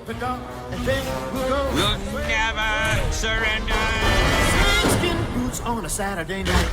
pick up, and then we'll go. We'll never surrender. Skin boots on a Saturday night.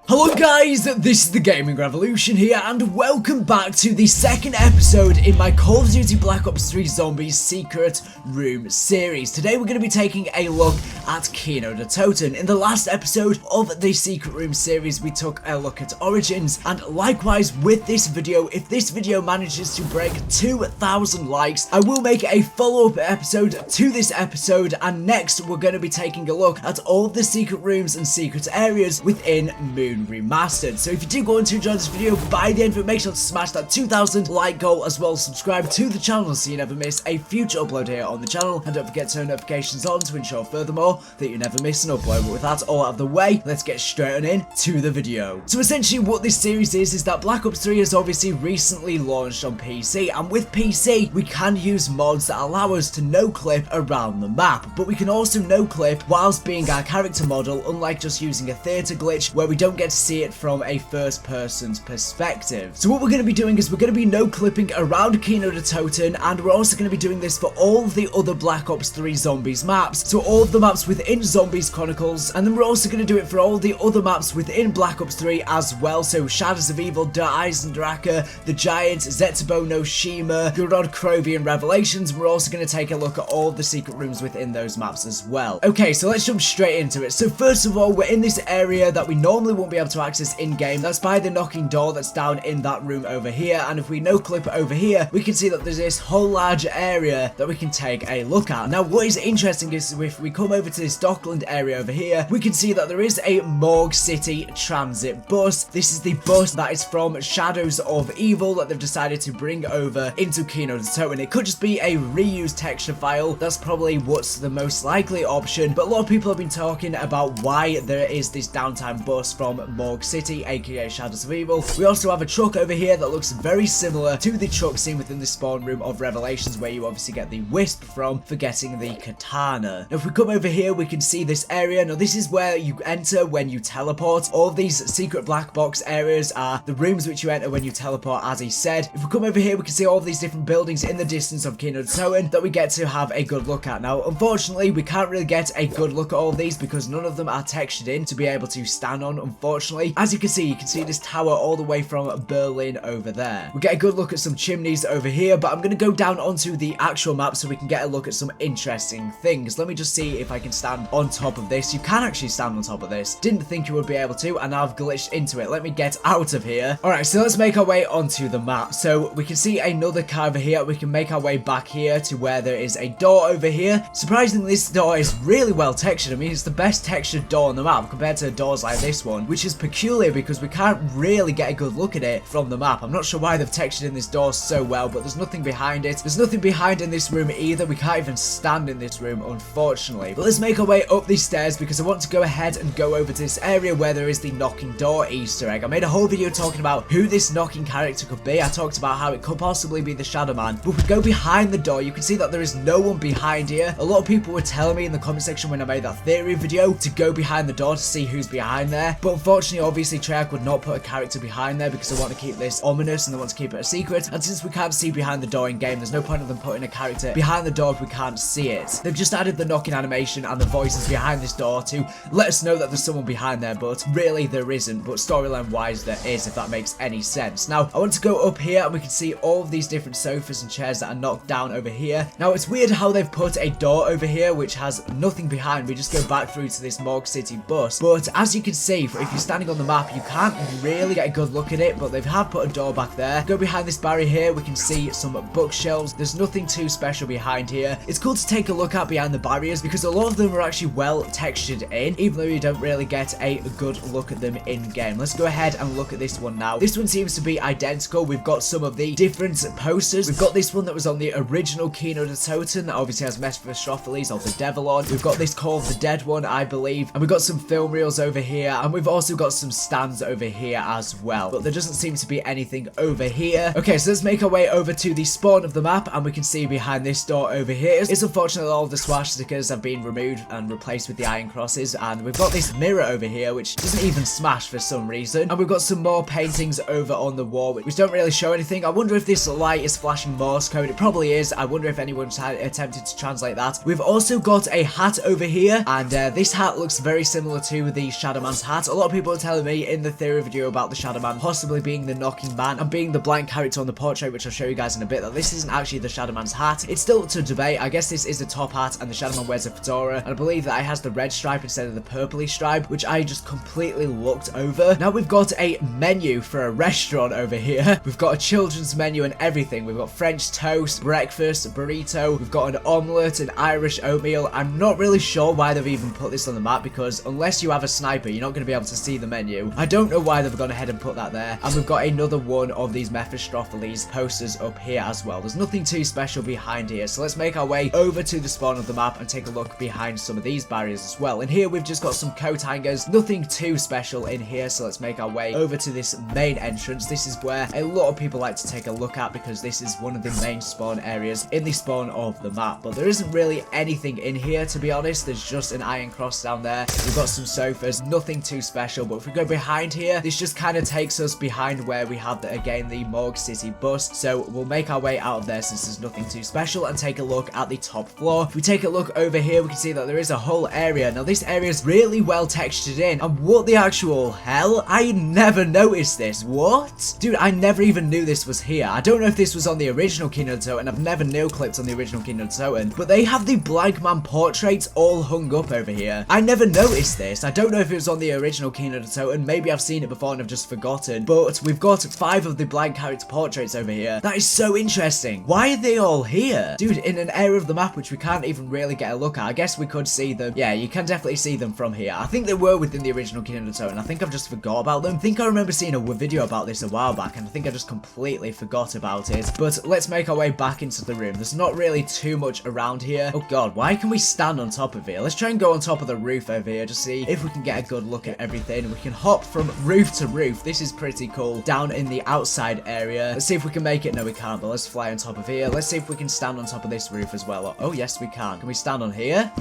Hello guys, this is the Gaming Revolution here, and welcome back to the second episode in my Call of Duty Black Ops 3 Zombies Secret Room series. Today we're going to be taking a look at KINO DER TOTEN. In the last episode of the Secret Room series, we took a look at Origins, and likewise with this video, if this video manages to break 2,000 likes, I will make a follow-up episode to this episode, and next we're going to be taking a look at all of the secret rooms and secret areas within Moon Remastered. So if you do go on to enjoy this video, by the end of it, make sure to smash that 2,000 like goal, as well as subscribe to the channel so you never miss a future upload here on the channel, and don't forget to turn notifications on to ensure furthermore that you never miss an upload. But with that all out of the way, let's get straight on in to the video. So essentially what this series is that Black Ops 3 has obviously recently launched on PC, and with PC we can use mods that allow us to no clip around the map, but we can also no clip whilst being our character model, unlike just using a theater glitch where we don't get to see it from a first person's perspective. So what we're going to be doing is we're going to be no clipping around KINO DER TOTEN, and we're also going to be doing this for all the other Black Ops 3 Zombies maps, so all of the maps within Zombies Chronicles, and then we're also going to do it for all the other maps within Black Ops 3 as well, so Shadows of Evil, Der Eisendrache, The Giant, Zetsubo no Shima, Gurod Krovi, and Revelations, and we're also going to take a look at all of the secret rooms within those maps as well. Okay, so let's jump straight into it. So first of all, we're in this area that we normally won't be able to access in-game. That's by the knocking door that's down in that room over here, and if we no clip over here, we can see that there's this whole large area that we can take a look at. Now what is interesting is if we come over to this Dockland area over here, we can see that there is a Morgue City transit bus. This is the bus that is from Shadows of Evil that they've decided to bring over into KINO DER TOTEN. It could just be a reused texture file. That's probably what's the most likely option, but a lot of people have been talking about why there is this downtime bus from Morgue City, aka Shadows of Evil. We also have a truck over here that looks very similar to the truck seen within the spawn room of Revelations, where you obviously get the Wisp from for getting the katana. Now if we come over here, we can see this area. Now this is where you enter when you teleport. All of these secret black box areas are the rooms which you enter when you teleport, as he said. If we come over here, we can see all of these different buildings in the distance of KINO DER TOTEN that we get to have a good look at. Now unfortunately we can't really get a good look at all of these because none of them are textured in to be able to stand on, unfortunately. As you can see this tower all the way from Berlin over there. We get a good look at some chimneys over here, but I'm going to go down onto the actual map so we can get a look at some interesting things. Let me just see if I can stand on top of this. You can actually stand on top of this. Didn't think you would be able to, and now I've glitched into it. Let me get out of here. Alright, so let's make our way onto the map. So we can see another car over here. We can make our way back here to where there is a door over here. Surprisingly, this door is really well textured. I mean, it's the best textured door on the map compared to doors like this one, which is peculiar because we can't really get a good look at it from the map. I'm not sure why they've textured in this door so well, but there's nothing behind it. There's nothing behind in this room either. We can't even stand in this room, unfortunately. But let's make our way up these stairs because I want to go ahead and go over to this area where there is the knocking door Easter egg. I made a whole video talking about who this knocking character could be. I talked about how it could possibly be the Shadow Man, but if we go behind the door, you can see that there is no one behind here. A lot of people were telling me in the comment section when I made that theory video to go behind the door to see who's behind there, but unfortunately, obviously, Treyarch would not put a character behind there because they want to keep this ominous and they want to keep it a secret, and since we can't see behind the door in game, there's no point of them putting a character behind the door if we can't see it. They've just added the knocking animation and the voices behind this door to let us know that there's someone behind there, but really there isn't, but storyline wise there is, if that makes any sense. Now I want to go up here and we can see all of these different sofas and chairs that are knocked down over here. Now it's weird how they've put a door over here which has nothing behind. We just go back through to this Morgue City bus, but as you can see, if you're standing on the map, you can't really get a good look at it, but they have put a door back there. Go behind this barrier here, we can see some bookshelves. There's nothing too special behind here. It's cool to take a look at behind the barriers because a lot of them are actually well textured in, even though you don't really get a good look at them in game. Let's go ahead and look at this one now. This one seems to be identical. We've got some of the different posters. We've got this one that was on the original KINO DER TOTEN that obviously has Mephistopheles or the Devil on. We've got this Call of the Dead one, I believe, and we've got some film reels over here, and we've also also got some stands over here as well, but there doesn't seem to be anything over here. Okay, so let's make our way over to the spawn of the map, and we can see behind this door over here is unfortunately all of the swash stickers have been removed and replaced with the iron crosses, and we've got this mirror over here which doesn't even smash for some reason, and we've got some more paintings over on the wall which don't really show anything. I wonder if this light is flashing Morse code. It probably is. I wonder if anyone's attempted to translate that. We've also got a hat over here, and this hat looks very similar to the Shadow Man's hat. A lot of people are telling me in the theory video about the Shadow Man possibly being the knocking man and being the blank character on the portrait, which I'll show you guys in a bit, that this isn't actually the Shadow Man's hat. It's still up to debate. I guess this is a top hat and the Shadow Man wears a fedora, and I believe that it has the red stripe instead of the purpley stripe, which I just completely looked over. Now we've got a menu for a restaurant over here. We've got a children's menu and everything. We've got French toast, breakfast, burrito, we've got an omelette, an Irish oatmeal. I'm not really sure why they've even put this on the map, because unless you have a sniper, you're not going to be able to see the menu. I don't know why they've gone ahead and put that there. And we've got another one of these Mephistopheles posters up here as well. There's nothing too special behind here, so let's make our way over to the spawn of the map and take a look behind some of these barriers as well. And here we've just got some coat hangers, nothing too special in here, so let's make our way over to this main entrance. This is where a lot of people like to take a look at, because this is one of the main spawn areas in the spawn of the map, but there isn't really anything in here, to be honest. There's just an iron cross down there. We've got some sofas, nothing too special, but if we go behind here, this just kind of takes us behind where we have again the Morgue City bus, so we'll make our way out of there since there's nothing too special and take a look at the top floor. If we take a look over here, we can see that there is a whole area. Now this area is really well textured in, and what the actual hell? I never noticed this. What? Dude, I never even knew this was here. I don't know if this was on the original KINO Der Toten. I've never clipped on the original KINO Der Toten, but they have the blank man portraits all hung up over here. I never noticed this. I don't know if it was on the original KINO Der Toten. Maybe I've seen it before and I've just forgotten, but we've got 5 of the blank character portraits over here. That is so interesting. Why are they all here? Dude, in an area of the map which we can't even really get a look at. I guess we could see them. Yeah, you can definitely see them from here. I think they were within the original KINO Der Toten. I think I've just forgot about them. I think I remember seeing a video about this a while back, and I think I just completely forgot about it. But let's make our way back into the room. There's not really too much around here. Oh god, why can we stand on top of here? Let's try and go on top of the roof over here to see if we can get a good look at everything. We can hop from roof to roof. This is pretty cool. Down in the outside area. Let's see if we can make it. No, we can't, but let's fly on top of here. Let's see if we can stand on top of this roof as well. Oh, yes, we can. Can we stand on here?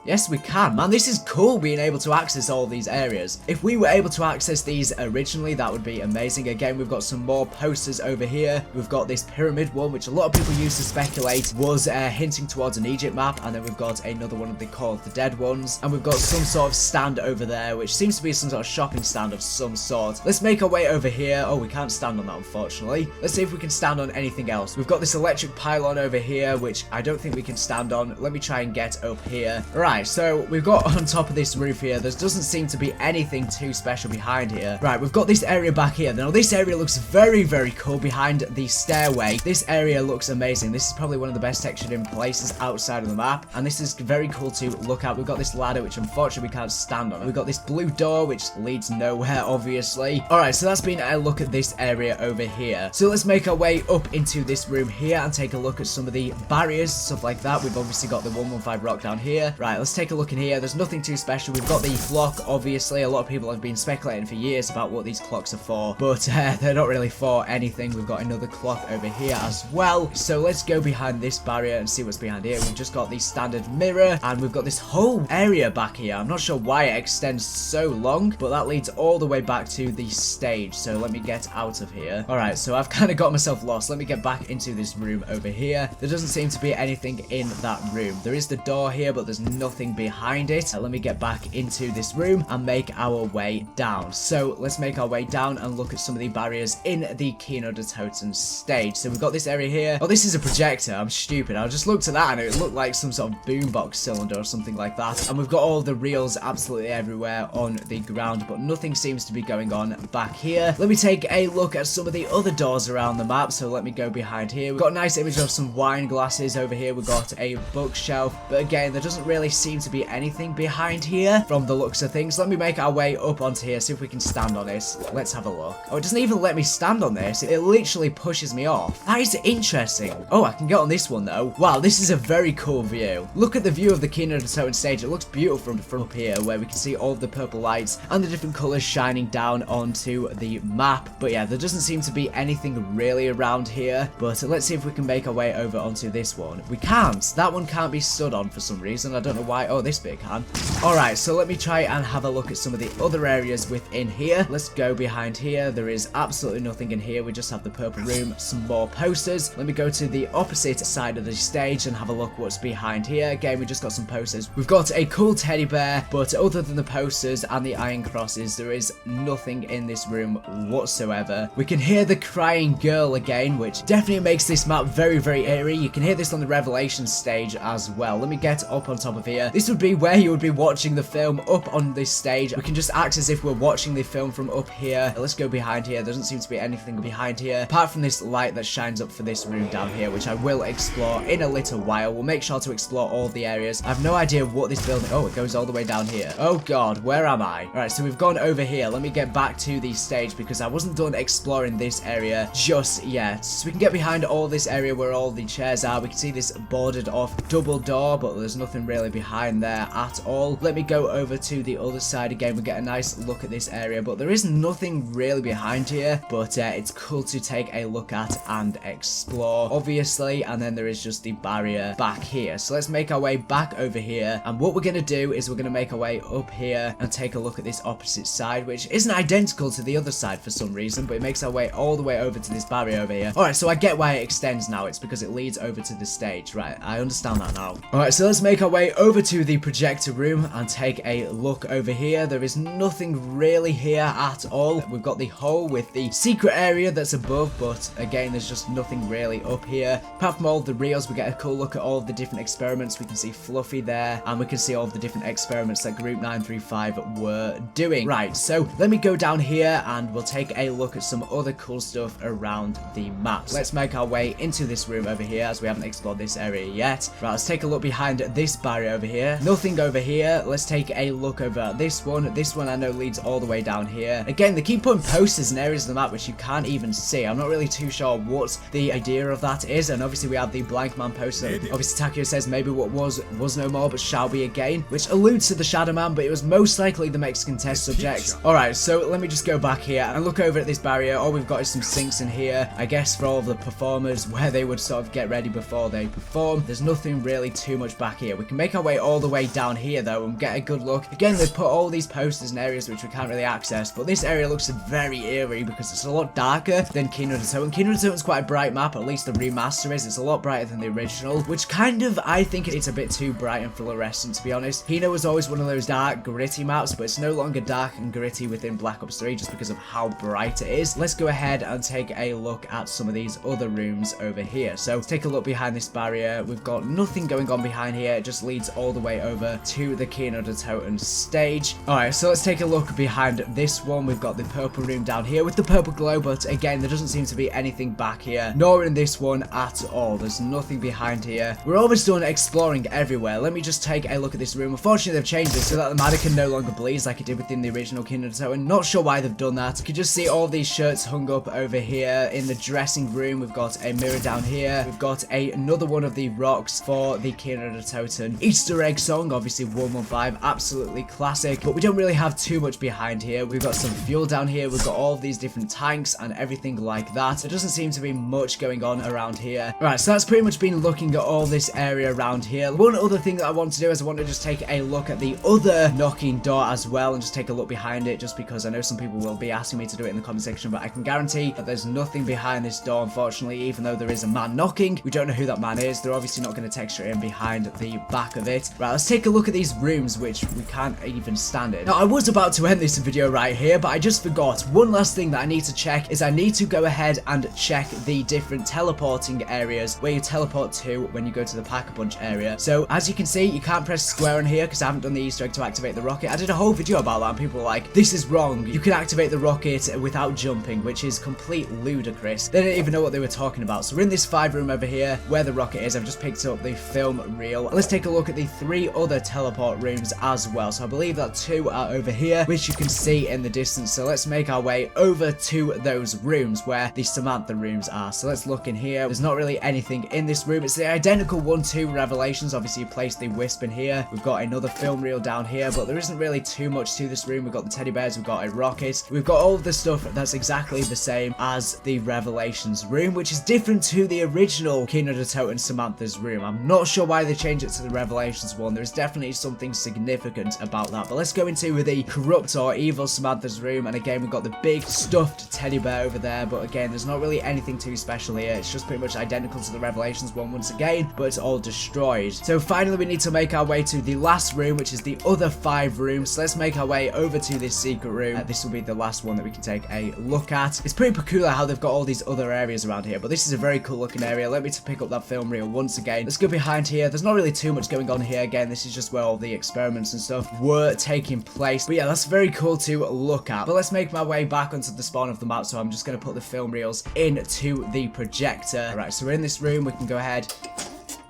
Yes, we can. Man, this is cool being able to access all these areas. If we were able to access these originally, that would be amazing. Again, we've got some more posters over here. We've got this pyramid one, which a lot of people used to speculate was hinting towards an Egypt map. And then we've got another one of the Call of the Dead ones. And we've got some sort of stand over there, which seems to be some sort of shopping stand of some sort. Let's make our way over here. Oh, we can't stand on that, unfortunately. Let's see if we can stand on anything else. We've got this electric pylon over here, which I don't think we can stand on. Let me try and get up here. Right. So we've got on top of this roof here, there doesn't seem to be anything too special behind here. Right, we've got this area back here. Now this area looks very, very cool behind the stairway. This area looks amazing. This is probably one of the best textured in places outside of the map, and this is very cool to look at. We've got this ladder, which unfortunately we can't stand on. We've got this blue door, which leads nowhere, obviously. Alright, so that's been a look at this area over here. So let's make our way up into this room here and take a look at some of the barriers, stuff like that. We've obviously got the 115 rock down here. Right, let's take a look in here. There's nothing too special. We've got the clock, obviously. A lot of people have been speculating for years about what these clocks are for, but they're not really for anything. We've got another clock over here as well. So let's go behind this barrier and see what's behind here. We've just got the standard mirror, and we've got this whole area back here. I'm not sure why it extends so long, but that leads all the way back to the stage. So let me get out of here. Alright, so I've kind of got myself lost. Let me get back into this room over here. There doesn't seem to be anything in that room. There is the door here, but there's nothing behind it. Let me get back into this room and make our way down. So let's make our way down and look at some of the barriers in the KINO Der Toten stage. So we've got this area here. Oh, this is a projector. I'm stupid. I just looked at that and it looked like some sort of boombox cylinder or something like that. And we've got all the reels absolutely everywhere on the ground, but nothing seems to be going on back here. Let me take a look at some of the other doors around the map. So let me go behind here. We've got a nice image of some wine glasses over here. We've got a bookshelf, but again, there doesn't really seem to be anything behind here from the looks of things. Let me make our way up onto here, see if we can stand on it. Let's have a look. Oh, it doesn't even let me stand on this. It literally pushes me off. That is interesting. Oh, I can get on this one though. Wow, this is a very cool view. Look at the view of the KINO Der Toten stage. It looks beautiful from up here, where we can see all of the purple lights and the different colors shining down onto the map. But yeah, there doesn't seem to be anything really around here. But let's see if we can make our way over onto this one. We can't. That one can't be stood on for some reason. I don't know why. Oh, this bit can. Alright, so let me try and have a look at some of the other areas within here. Let's go behind here. There is absolutely nothing in here. We just have the purple room, some more posters. Let me go to the opposite side of the stage and have a look what's behind here. Again, we just got some posters. We've got a cool teddy bear, but other than the posters and the iron crosses, there is nothing in this room whatsoever. We can hear the crying girl again, which definitely makes this map very, very eerie. You can hear this on the Revelation stage as well. Let me get up on top of here. This would be where you would be watching the film up on this stage. We can just act as if we're watching the film from up here. Let's go behind here. There doesn't seem to be anything behind here, apart from this light that shines up for this room down here, which I will explore in a little while. We'll make sure to explore all the areas. I have no idea what this building... Oh, it goes all the way down here. Oh god, where am I? Alright, so we've gone over here. Let me get back to the stage because I wasn't done exploring this area just yet. So we can get behind all this area where all the chairs are. We can see this boarded off double door, but there's nothing really behind there at all. Let me go over to the other side again. We get a nice look at this area, but there is nothing really behind here, but it's cool to take a look at and explore, obviously. And then there is just the barrier back here. So let's make our way back over here, and what we're going to do is we're going to make our way up here and take a look at this opposite side, which isn't identical to the other side for some reason, but it makes our way all the way over to this barrier over here. Alright, so I get why it extends now. It's because it leads over to the stage. Right, I understand that now. Alright, so let's make our way over to the projector room and take a look over here. There is nothing really here at all. We've got the hole with the secret area that's above, but again, there's just nothing really up here. Apart from all of the reels, we get a cool look at all of the different experiments. We can see Fluffy there, and we can see all of the different experiments that Group 935 were doing. Right, so let me go down here and we'll take a look at some other cool stuff around the map. Let's make our way into this room over here, as we haven't explored this area yet. Right, let's take a look behind this barrier over here. Nothing over here. Let's take a look over at this one. This one I know leads all the way down here. Again, they keep putting posters in areas of the map which you can't even see. I'm not really too sure what the idea of that is, and obviously we have the blank man poster. Obviously Takio says maybe what was no more but shall be again, which alludes to the Shadow Man, but it was most likely the Mexican test subject. Alright, so let me just go back here and look over at this barrier. All we've got is some sinks in here, I guess for all of the performers, where they would sort of get ready before they perform. There's nothing really too much back here. We can make our way all the way down here though and get a good look. Again, they've put all these posters in areas which we can't really access, but this area looks very eerie because it's a lot darker than KINO Der Toten. KINO Der Toten's quite a bright map, at least the remaster is. It's a lot brighter than the original, which kind of, I think it's a bit too bright and fluorescent, to be honest. KINO was always one of those dark, gritty maps, but it's no longer dark and gritty within Black Ops 3 just because of how bright it is. Let's go ahead and take a look at some of these other rooms over here. So take a look behind this barrier. We've got nothing going on behind here. It just leads all the way over to the KINO Der Toten stage. Alright, so let's take a look behind this one. We've got the purple room down here with the purple glow, but again, there doesn't seem to be anything back here, nor in this one at all. There's nothing behind here. We're almost done exploring everywhere. Let me just take a look at this room. Unfortunately, they've changed it so that the mannequin no longer bleeds like it did within the original KINO Der Toten. Not sure why they've done that. You can just see all these shirts hung up over here. In the dressing room, we've got a mirror down here. We've got another one of the rocks for the KINO Der Toten Easter egg song, obviously 115, absolutely classic, but we don't really have too much behind here. We've got some fuel down here. We've got all of these different tanks and everything like that. There doesn't seem to be much going on around here. Right, so that's pretty much been looking at all this area around here. One other thing that I want to do is I want to just take a look at the other knocking door as well and just take a look behind it, just because I know some people will be asking me to do it in the comment section, but I can guarantee that there's nothing behind this door, unfortunately. Even though there is a man knocking, we don't know who that man is. They're obviously not going to texture in behind the back of it. Right, let's take a look at these rooms which we can't even stand in. Now, I was about to end this video right here, but I just forgot. One last thing that I need to check is I need to go ahead and check the different teleporting areas where you teleport to when you go to the Pack-a-Punch area. So, as you can see, you can't press square on here because I haven't done the Easter egg to activate the rocket. I did a whole video about that and people were like, this is wrong. You can activate the rocket without jumping, which is complete ludicrous. They didn't even know what they were talking about. So we're in this 5 room over here where the rocket is. I've just picked up the film reel. Let's take a look at the actually 3 other teleport rooms as well. So I believe that 2 are over here, which you can see in the distance. So let's make our way over to those rooms where the Samantha rooms are. So let's look in here. There's not really anything in this room. It's the identical one to Revelations. Obviously, you place the wisp in here. We've got another film reel down here, but there isn't really too much to this room. We've got the teddy bears, we've got a rocket, we've got all of the stuff that's exactly the same as the Revelations room, which is different to the original KINO DER TOTEN Samantha's room. I'm not sure why they changed it to the Revelations one. There's definitely something significant about that. But let's go into the corrupt or evil Samantha's room, and again, we've got the big stuffed teddy bear over there, but again, there's not really anything too special here. It's just pretty much identical to the Revelations one once again, but it's all destroyed. So finally, we need to make our way to the last room, which is the other 5 rooms. So let's make our way over to this secret room. This will be the last one that we can take a look at. It's pretty peculiar how they've got all these other areas around here, but this is a very cool looking area. Let me to pick up that film reel once again. Let's go behind here. There's not really too much going on here. Again, this is just where all the experiments and stuff were taking place. But yeah, that's very cool to look at. But let's make my way back onto the spawn of the map. So I'm just going to put the film reels into the projector. Right, so we're in this room. We can go ahead,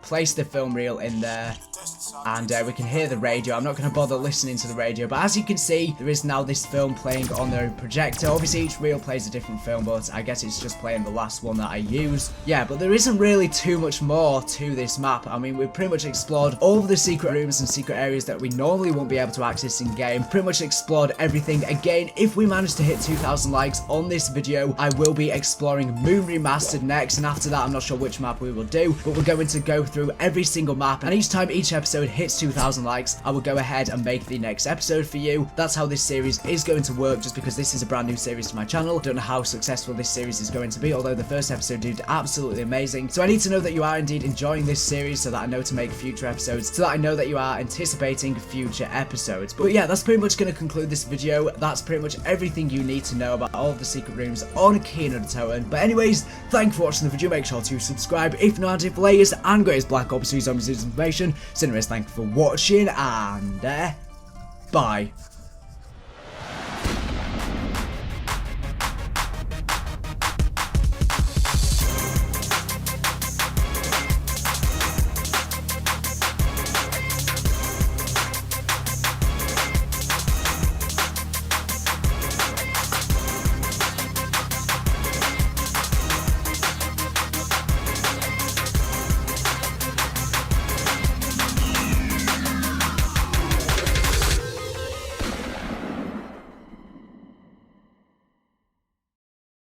place the film reel in there, and we can hear the radio. I'm not going to bother listening to the radio, but as you can see, there is now this film playing on the projector. Obviously, each reel plays a different film, but I guess it's just playing the last one that I used. Yeah, but there isn't really too much more to this map. I mean, we've pretty much explored all of the secret rooms and secret areas that we normally won't be able to access in game. Pretty much explored everything. Again, if we manage to hit 2,000 likes on this video, I will be exploring Moon Remastered next, and after that, I'm not sure which map we will do, but we're going to go through every single map, and each time each episode hits 2,000 likes, I will go ahead and make the next episode for you. That's how this series is going to work, just because this is a brand new series to my channel. Don't know how successful this series is going to be, although the first episode did absolutely amazing. So I need to know that you are indeed enjoying this series, so that I know to make future episodes, so that I know that you are anticipating future episodes. But yeah, that's pretty much going to conclude this video. That's pretty much everything you need to know about all of the secret rooms on KINO DER TOTEN. But anyways, thank you for watching the video. Make sure to subscribe if not, if latest and greatest Black Ops 3 Zombies information. So anyways, thank you for watching, and bye.